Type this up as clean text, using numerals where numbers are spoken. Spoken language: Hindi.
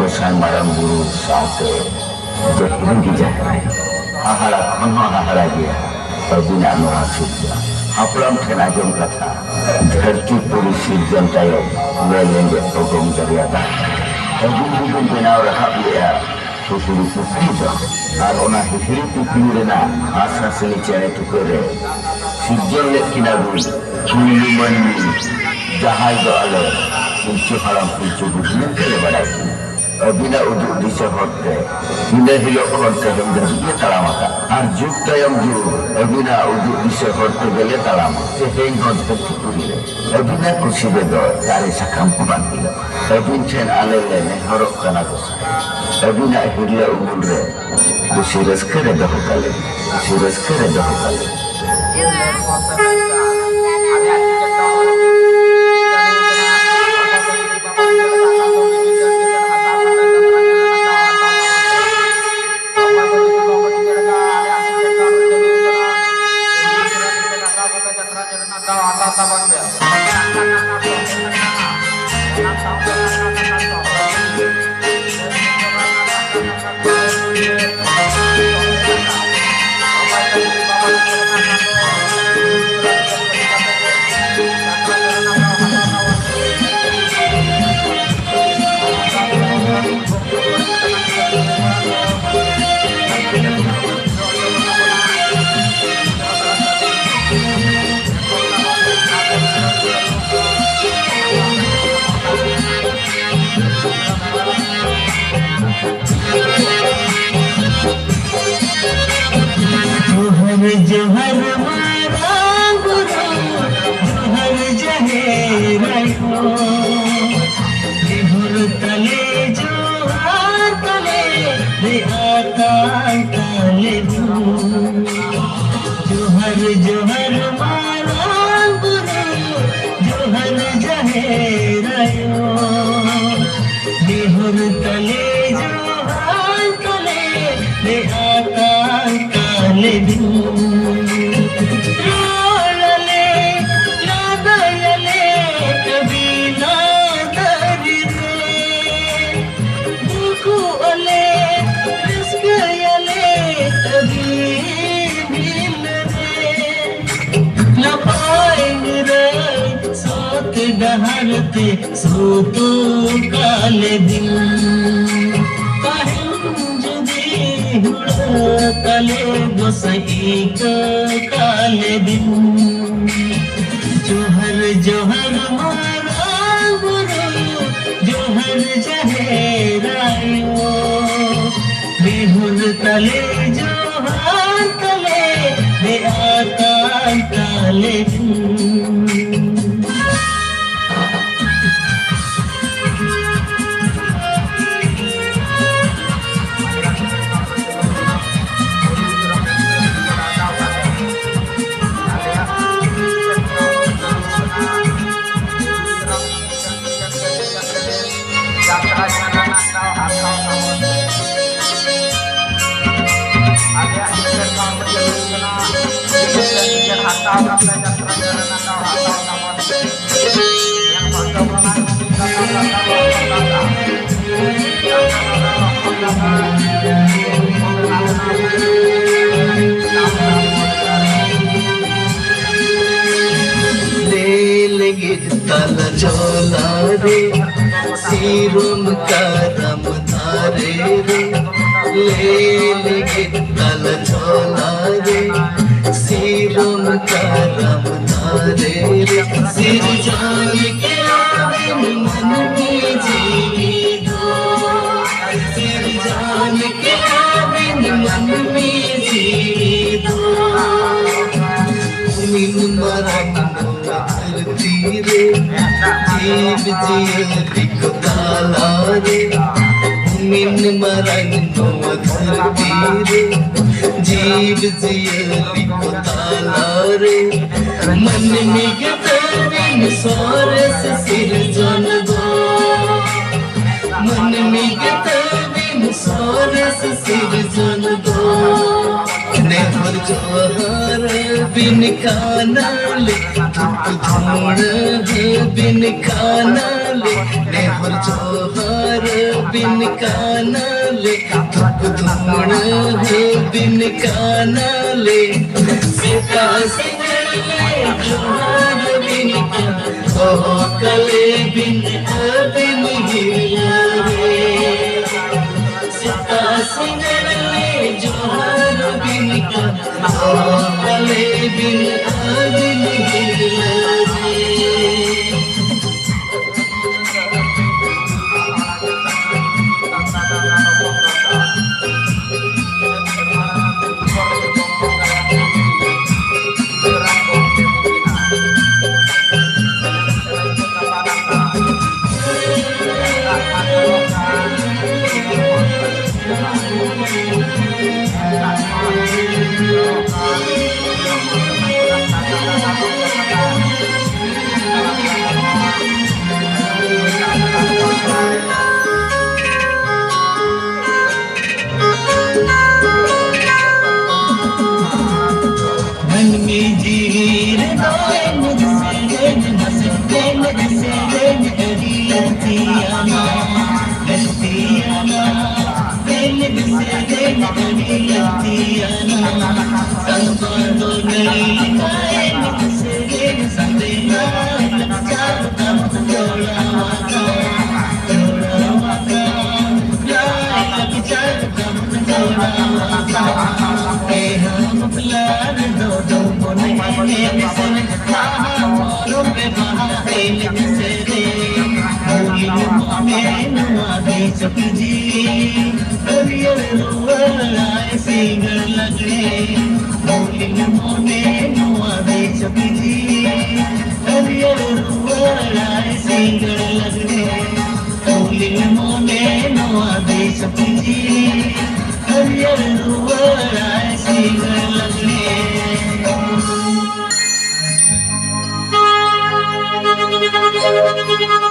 गोसाई मारम गुरु साथे जखिन की जाए हाहारा खन हाहारा गया अबिना नोआ सिद्धा हापड़म ठेना जम कथा धरती पूरी सिर्जन तायो लेंगे ओगम दरियादा अबिन बुगुन बेनाव रहा गया सुसुरु सुसुरु और ओना हिहिरी पुपिन रेना आशा सली चेने टुकरे सिर्जन ले किनाबुल चुली मनी जहाज दो आले पुंचु हाराम पुंचु बुझने के लिए बढ़ाई अबिना उदु दिशा होते हिंदे हिलो होते हम जब ये तलामाता और जुग तयम जुग अबिना उदु दिशा होते गले तलामा से हेंग होते टुकड़ी ले अबिना कुछ भी दो तारे सकम कुमान दिलो अबिन चेन आले लेने हरो कना कुछ अबिना हिरले उमुल रे कुछ रस्करे दो कले जोहर मारा गुरु जोहर जहेरायो देहुर तले जोहर तले रे आकाश तले जोहर जोहर मारा गुरु जोहर जहेरायो देहुर तले जोहर तले रे आकाश तले डहरते सोतो काले दिन काले गोसाई काले दिन जोहर जोहर मारा गुरु जोहर जहेरायो बेहुर तले जोहर तले बे आकाश काले तल झोला रे सिरुम करम धारे रे ले तल झोला रे सिरुम करम धारे रे सिर जान के मन में जीवी दो सिर जान के मन में जीवी दो मिन मरम रे जीव जियरी को ताला रे मिन मरन धरती रे जीव जियरी को ताला रे मन में गतबिन सोरस सिरजन दो मन में गतबिन सोरस सिरजन दो नेहर जोहर बिन खाना ले धूड़ बिन खाना ले नेहर जोहर बिन कानाले धुप धुमण हो बिन कानाले सीता सिंगले जोहार बिन ओ कले बिन बिन रे सीता सिंगले जोहार बिन ओ कले बिन बिन रे मन में जीर दोए मुझसे हंसते मुझसे गलियाना संवादो नहीं पाए मुझसे संदेना चारों कम जोड़ा चारों कम जोड़ा हम प्यार दो दो बोले मिसल मोरों पे बहाते से रे बोली में नवादी चुकी जी करियर रुआए सिंगर लगने बोली में नवादी चुकी जी करियर रुआए सिंगर लगने बोली में नवादी चुकी जी करियर रुआए सिंगर लगने Thank you.